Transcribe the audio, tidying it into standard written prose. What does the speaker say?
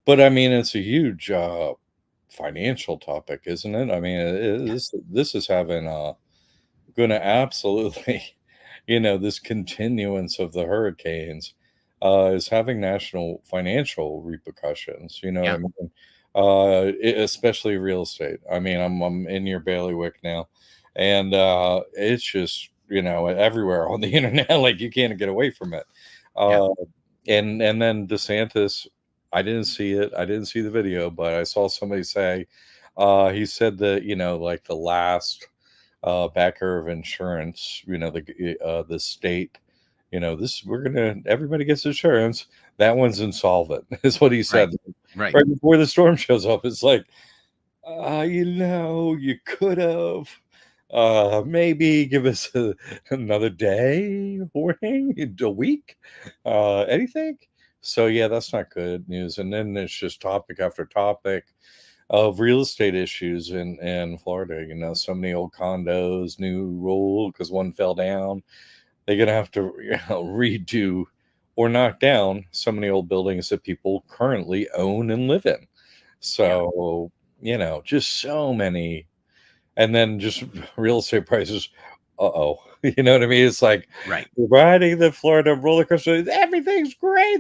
But I mean, it's a huge financial topic, isn't it? I mean, Yeah. this is having going to absolutely, this continuance of the hurricanes is having national financial repercussions. You know what I Yeah. mean? Especially real estate. I mean, I'm in your bailiwick now, and it's just everywhere on the internet. Like you can't get away from it. Yeah. Uh, and then DeSantis, I didn't see it. I didn't see the video, but I saw somebody say he said that like the last backer of insurance, the state, this we're gonna everybody gets insurance. That one's insolvent, is what he Right. said Right. right before the storm shows up. It's like, you could have maybe give us another day warning, a week, anything. So yeah, that's not good news. And then it's just topic after topic of real estate issues in Florida. So many old condos, new rule because one fell down. They're gonna have to redo or knock down so many old buildings that people currently own and live in. Yeah. So just so many, and then just real estate prices. Uh-oh. You know what I mean? It's like Right. riding the Florida roller coaster. Everything's great.